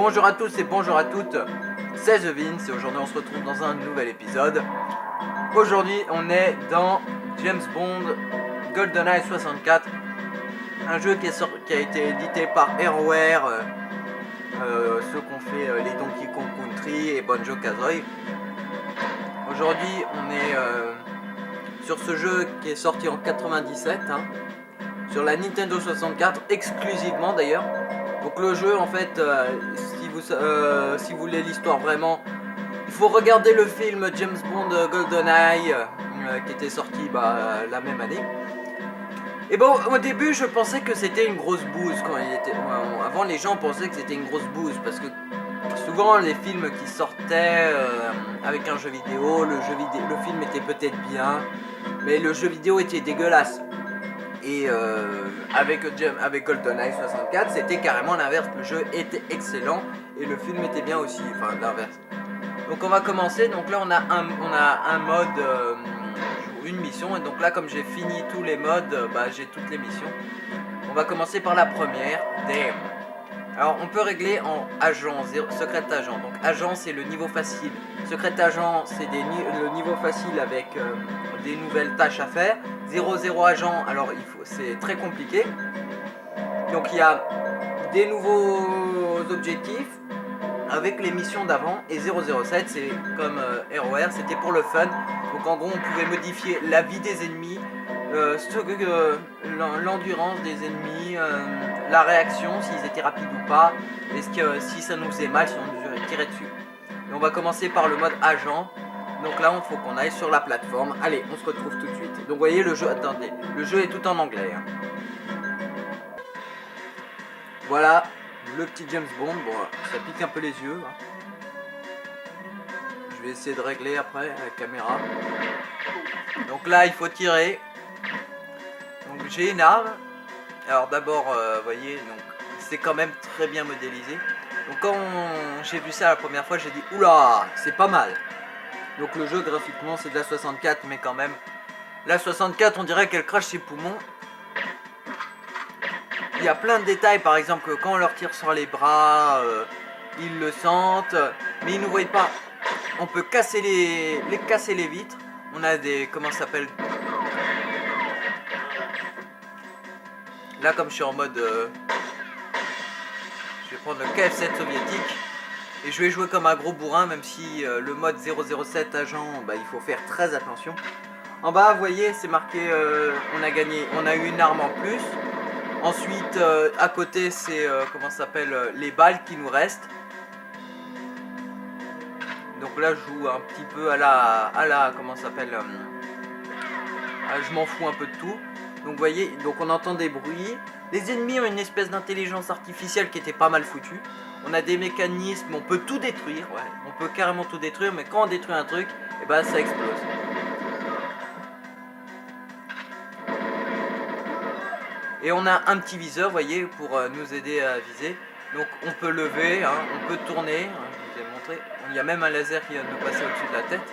Bonjour à tous et bonjour à toutes, c'est The Vince et aujourd'hui on se retrouve dans un nouvel épisode. Aujourd'hui on est dans James Bond GoldenEye 64, un jeu qui a été édité par Airware, ceux qui ont fait les Donkey Kong Country et Banjo-Kazooie. Aujourd'hui on est sur ce jeu qui est sorti en 97, sur la Nintendo 64 exclusivement d'ailleurs. Donc le jeu en fait, si vous voulez l'histoire vraiment, il faut regarder le film James Bond GoldenEye qui était sorti la même année. Et bon, au début je pensais que c'était une grosse bouse quand il était. Avant les gens pensaient que c'était une grosse bouse parce que souvent les films qui sortaient avec un jeu vidéo, le film était peut-être bien, mais le jeu vidéo était dégueulasse. Et avec GoldenEye 64, c'était carrément l'inverse. Le jeu était excellent et le film était bien aussi. Enfin, l'inverse. Donc on va commencer. Donc là, on a un mode, une mission. Et donc là, comme j'ai fini tous les modes, j'ai toutes les missions. On va commencer par la première. Damn. Alors on peut régler en agent, secret agent. Donc agent c'est le niveau facile. Secret agent c'est le niveau facile avec des nouvelles tâches à faire. 00 agent, alors c'est très compliqué. Donc il y a des nouveaux objectifs avec les missions d'avant. Et 007 c'est comme Airware, c'était pour le fun. Donc en gros on pouvait modifier la vie des ennemis, l'endurance des ennemis, la réaction, s'ils étaient rapides ou pas, si ça nous faisait mal, si on nous tirait dessus. Et on va commencer par le mode agent. Donc là, il faut qu'on aille sur la plateforme. Allez, on se retrouve tout de suite. Donc vous voyez, le jeu, attendez, le jeu est tout en anglais. Voilà, le petit James Bond. Bon, ça pique un peu les yeux. Je vais essayer de régler après la caméra. Donc là, il faut tirer. Donc j'ai une arme. Alors d'abord, vous voyez, donc c'est quand même très bien modélisé. Donc quand j'ai vu ça la première fois, j'ai dit oula, c'est pas mal. Donc le jeu graphiquement c'est de la 64, mais quand même, la 64 on dirait qu'elle crache ses poumons. Il y a plein de détails, par exemple quand on leur tire sur les bras, ils le sentent, mais ils ne voient pas. On peut casser casser les vitres. On a des, comment ça s'appelle? Là comme je suis en mode, je vais prendre le KF7 soviétique. Et je vais jouer comme un gros bourrin, même si le mode 007 agent, il faut faire très attention. En bas, vous voyez, c'est marqué, on a gagné, on a eu une arme en plus. Ensuite, à côté, c'est, comment ça s'appelle, les balles qui nous restent. Donc là, je joue un petit peu à la comment ça s'appelle, je m'en fous un peu de tout. Donc vous voyez, donc on entend des bruits. Les ennemis ont une espèce d'intelligence artificielle qui était pas mal foutue. On a des mécanismes, on peut tout détruire, ouais. On peut carrément tout détruire, mais quand on détruit un truc, ça explose. Et on a un petit viseur, vous voyez, pour nous aider à viser. Donc on peut lever, on peut tourner, je vous ai montré. Il y a même un laser qui vient de nous passer au-dessus de la tête.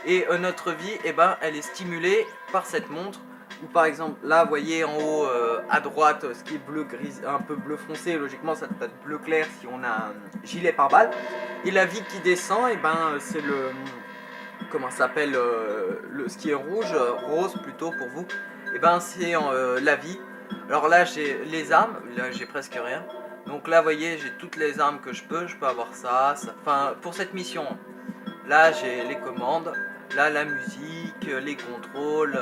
Et notre vie, elle est stimulée par cette montre. Ou par exemple, là, vous voyez en haut à droite, ce qui est bleu gris, un peu bleu foncé, logiquement ça peut être bleu clair si on a un gilet pare-balles. Et la vie qui descend, c'est le, comment ça s'appelle, ce qui est rouge, rose plutôt pour vous. C'est la vie. Alors là, j'ai les armes, là j'ai presque rien. Donc là, vous voyez, j'ai toutes les armes que je peux avoir ça. Enfin, pour cette mission, là j'ai les commandes. Là, la musique, les contrôles,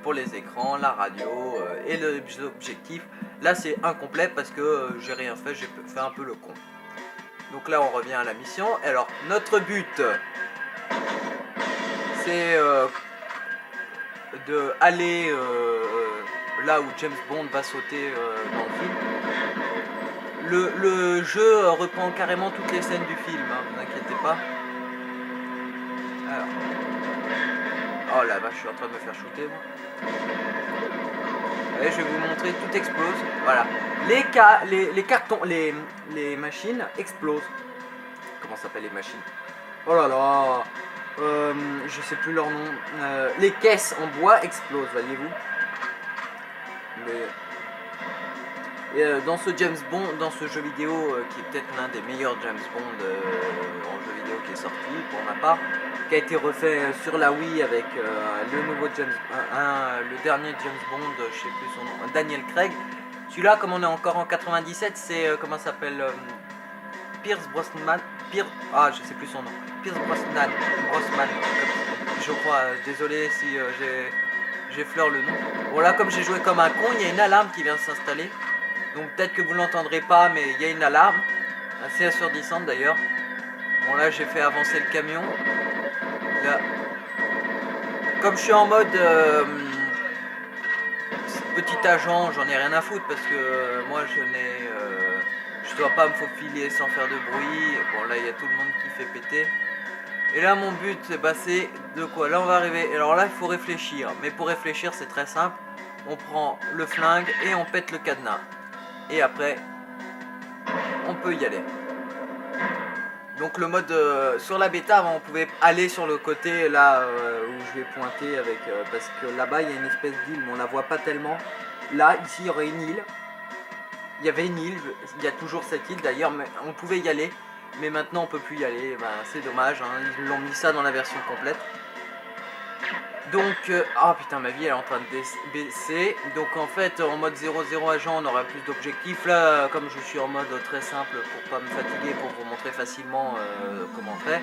pour les écrans, la radio et les objectifs. Là, c'est incomplet parce que j'ai rien fait, j'ai fait un peu le con. Donc là, on revient à la mission. Alors, notre but, c'est de aller là où James Bond va sauter dans le film. Le jeu reprend carrément toutes les scènes du film, vous inquiétez pas. Alors. Oh la vache, je suis en train de me faire shooter moi. Allez, je vais vous montrer, tout explose. Voilà. Les cartons, les machines explosent. Comment s'appellent les machines? Oh là là. Je sais plus leur nom. Les caisses en bois explosent, voyez-vous. Et dans ce James Bond, dans ce jeu vidéo qui est peut-être l'un des meilleurs James Bond en jeu vidéo qui est sorti pour ma part, qui a été refait sur la Wii avec le nouveau le dernier James Bond, je sais plus son nom, Daniel Craig. Celui-là, comme on est encore en 97, c'est comment ça s'appelle, Pierce Brosnan, je sais plus son nom, Pierce Brosnan, je crois. Désolé si j'effleure le nom. Bon là, comme j'ai joué comme un con, il y a une alarme qui vient de s'installer. Donc peut-être que vous l'entendrez pas, mais il y a une alarme, assez assourdissante d'ailleurs. Bon là j'ai fait avancer le camion. Là, comme je suis en mode petit agent, j'en ai rien à foutre parce que moi je dois pas me faufiler sans faire de bruit. Bon là il y a tout le monde qui fait péter. Et là mon but c'est de quoi? Là on va arriver. Alors là il faut réfléchir, mais pour réfléchir c'est très simple. On prend le flingue et on pète le cadenas. Et après, on peut y aller. Donc le mode sur la bêta, avant, on pouvait aller sur le côté là où je vais pointer avec parce que là-bas il y a une espèce d'île, mais on la voit pas tellement. Là, ici, il y aurait une île. Il y avait une île, il y a toujours cette île d'ailleurs, mais on pouvait y aller. Mais maintenant on peut plus y aller. Ben, c'est dommage, hein, ils l'ont mis ça dans la version complète. Donc, oh putain, ma vie elle est en train de baisser. Donc en fait, en mode 0-0 agent, on aura plus d'objectifs. Là, comme je suis en mode très simple pour pas me fatiguer, pour vous montrer facilement comment on fait,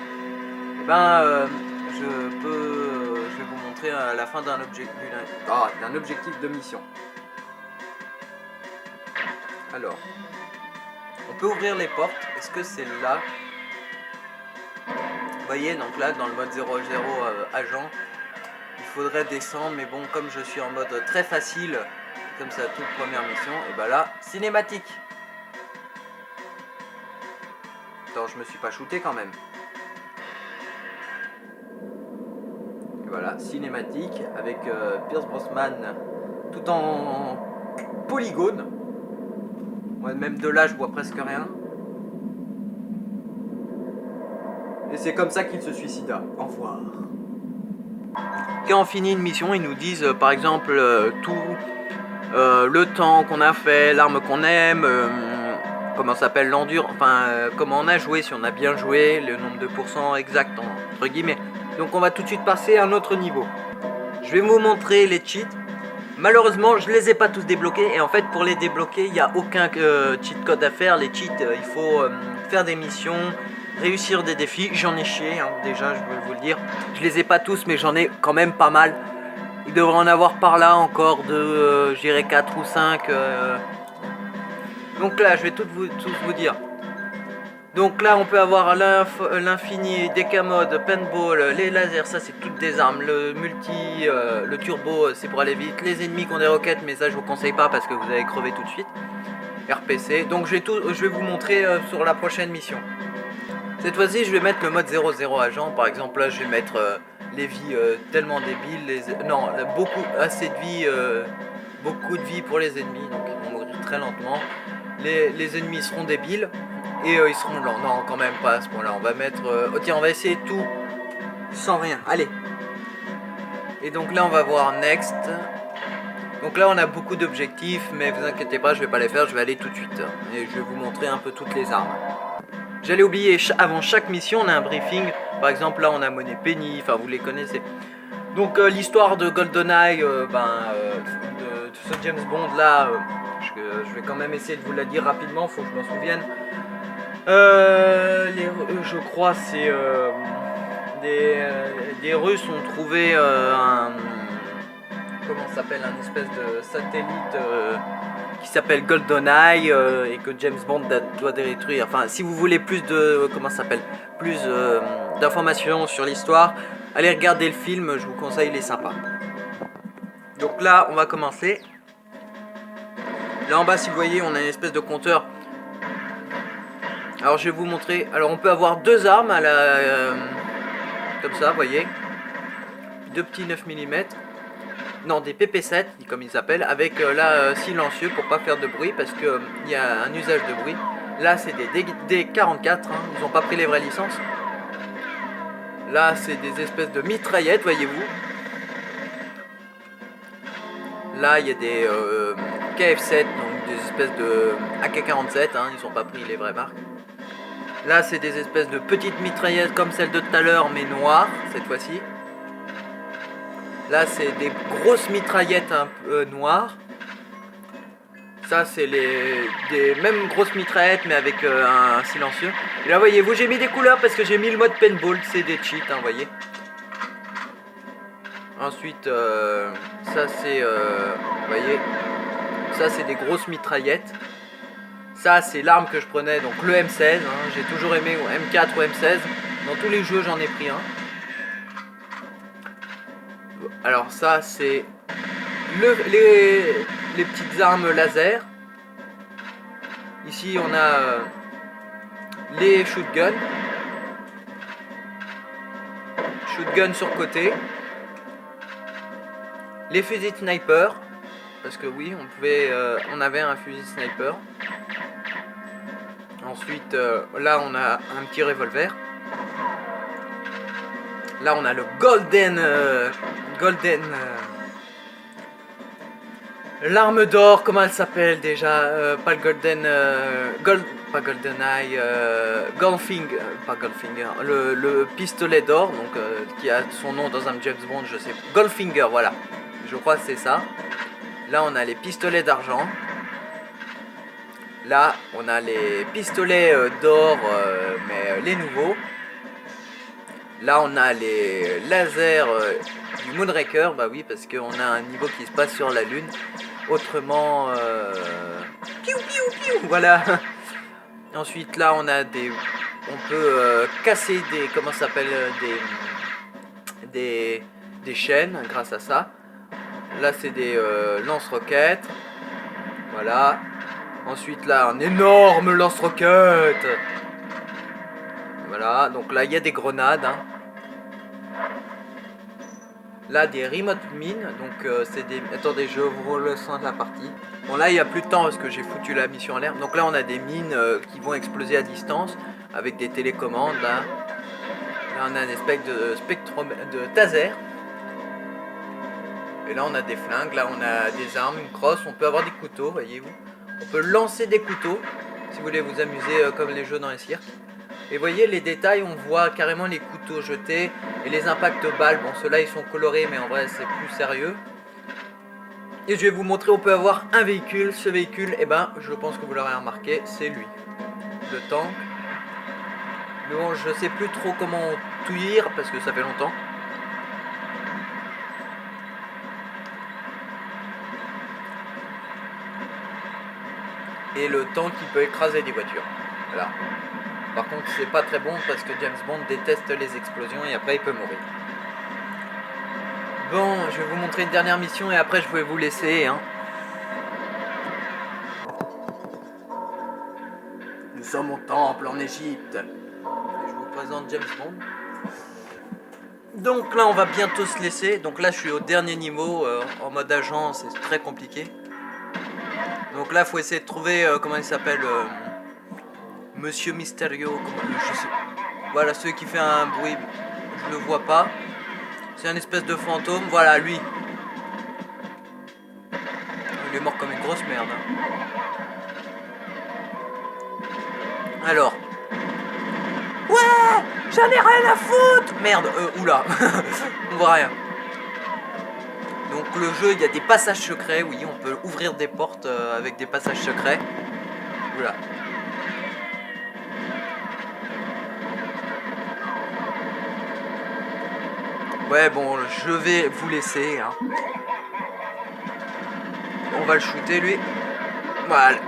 et ben, je vais vous montrer à la fin d'un objectif de mission. Alors, on peut ouvrir les portes. Est-ce que c'est là? Vous voyez, donc là, dans le mode 0-0 agent, il faudrait descendre, mais bon, comme je suis en mode très facile, comme c'est la toute première mission, et bah là, cinématique. Attends, je me suis pas shooté quand même. Et voilà, cinématique avec Pierce Brosnan tout en polygone. Moi, même de là, je vois presque rien. Et c'est comme ça qu'il se suicida. Au revoir. Quand on finit une mission, ils nous disent par exemple tout le temps qu'on a fait, l'arme qu'on aime, comment s'appelle l'endure, enfin comment on a joué, si on a bien joué, le nombre de pourcents exact entre guillemets. Donc on va tout de suite passer à un autre niveau. Je vais vous montrer les cheats. Malheureusement, je les ai pas tous débloqués et en fait pour les débloquer, il n'y a aucun cheat code à faire. Les cheats, il faut faire des missions, réussir des défis. J'en ai chié, hein, déjà, je veux vous le dire. Je les ai pas tous, mais j'en ai quand même pas mal. Il devrait en avoir par là encore de, je dirais 4 ou 5. Donc là, je vais tous vous dire. Donc là, on peut avoir l'infini, Deca mode, paintball, les lasers, ça c'est toutes des armes. Le multi, le turbo, c'est pour aller vite. Les ennemis qui ont des roquettes, mais ça je vous conseille pas parce que vous allez crever tout de suite. RPC. Donc je vais vous montrer sur la prochaine mission. Cette fois-ci, je vais mettre le mode 0-0 agent. Par exemple, là, je vais mettre les vies tellement débiles. Assez de vie, beaucoup de vie pour les ennemis. Donc ils vont mourir très lentement. Les ennemis seront débiles. Et ils seront lents. Non, quand même pas à ce point-là. On va mettre... tiens, on va essayer tout sans rien. Allez. Et donc là, on va voir Next. Donc là, on a beaucoup d'objectifs, mais vous inquiétez pas, je vais pas les faire. Je vais aller tout de suite. Et je vais vous montrer un peu toutes les armes. J'allais oublier, avant chaque mission, on a un briefing. Par exemple, là, on a Money Penny. Enfin, vous les connaissez. Donc, l'histoire de GoldenEye, de ce James Bond là, je vais quand même essayer de vous la dire rapidement. Faut que je m'en souvienne. Je crois c'est des Russes ont trouvé comment ça s'appelle, un espèce de satellite qui s'appelle GoldenEye et que James Bond doit détruire. Enfin, si vous voulez plus de d'informations sur l'histoire, allez regarder le film, je vous conseille, il est sympa. Donc là, on va commencer. Là en bas, si vous voyez, on a une espèce de compteur. Alors je vais vous montrer. Alors on peut avoir deux armes à la comme ça, vous voyez. Deux petits 9 mm. Non, des PP7 comme ils s'appellent, avec là silencieux pour pas faire de bruit parce que il y a un usage de bruit. Là c'est des D44, hein, ils n'ont pas pris les vraies licences. Là c'est des espèces de mitraillettes, voyez-vous. Là il y a des KF7, donc des espèces de AK-47, hein, ils ont pas pris les vraies marques. Là c'est des espèces de petites mitraillettes comme celle de tout à l'heure mais noires cette fois-ci. Là c'est des grosses mitraillettes un peu noires. Ça c'est des mêmes grosses mitraillettes mais avec un silencieux. Et là voyez-vous j'ai mis des couleurs parce que j'ai mis le mode paintball, c'est des cheats, hein, voyez. Ensuite ça c'est, vous voyez, ça c'est des grosses mitraillettes. Ça c'est l'arme que je prenais, donc le M16, hein. J'ai toujours aimé M4 ou M16, dans tous les jeux j'en ai pris un. Alors ça c'est les petites armes laser. Ici on a les shotguns. Shotgun sur côté. Les fusils de sniper. Parce que oui, on avait un fusil sniper. Ensuite, là on a un petit revolver. Là on a le golden l'arme d'or, comment elle s'appelle déjà, pas le golden, pas GoldenEye, Goldfinger, pas Goldfinger, le pistolet d'or, donc qui a son nom dans un James Bond, je sais, Goldfinger, voilà, je crois que c'est ça. Là on a les pistolets d'argent. Là on a les pistolets d'or, mais les nouveaux. Là on a les lasers du Moonraker, bah oui parce qu'on a un niveau qui se passe sur la lune. Autrement, piou piou piou, voilà. Ensuite là on a on peut casser des, comment ça s'appelle, des chaînes grâce à ça. Là c'est des lance-roquettes, voilà. Ensuite là un énorme lance-roquette. Voilà, donc là il y a des grenades, hein. Là des remote mines, donc c'est des... Attendez, je vous ressens la partie. Bon là il n'y a plus de temps parce que j'ai foutu la mission en l'air. Donc là on a des mines qui vont exploser à distance avec des télécommandes là. Là on a une espèce de de taser. Et là on a des flingues, là on a des armes, une crosse, on peut avoir des couteaux, voyez-vous. On peut lancer des couteaux si vous voulez vous amuser comme les jeux dans les cirques. Et voyez les détails, on voit carrément les couteaux jetés et les impacts balles. Bon, ceux-là ils sont colorés, mais en vrai c'est plus sérieux. Et je vais vous montrer, on peut avoir un véhicule. Ce véhicule, eh ben, je pense que vous l'aurez remarqué, c'est lui. Le tank. Mais bon, je sais plus trop comment tout lire parce que ça fait longtemps. Et le tank qui peut écraser des voitures. Voilà. Par contre c'est pas très bon parce que James Bond déteste les explosions et après il peut mourir. Bon, je vais vous montrer une dernière mission et après je vais vous laisser, hein. Nous sommes au temple en Égypte. Et je vous présente James Bond. Donc là on va bientôt se laisser. Donc là je suis au dernier niveau, en mode agent c'est très compliqué. Donc là faut essayer de trouver, comment il s'appelle, Monsieur Mysterio, je sais. Voilà, celui qui fait un bruit, je le vois pas. C'est un espèce de fantôme, voilà lui. Il est mort comme une grosse merde, hein. Alors. Ouais, j'en ai rien à foutre. Merde, oula, on voit rien. Donc le jeu, il y a des passages secrets, oui, on peut ouvrir des portes avec des passages secrets. Oula. Ouais, bon, je vais vous laisser, hein. On va le shooter, lui. Voilà.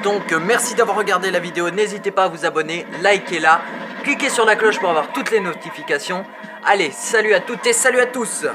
Donc, merci d'avoir regardé la vidéo. N'hésitez pas à vous abonner, likez-la, cliquez sur la cloche pour avoir toutes les notifications. Allez, salut à toutes et salut à tous.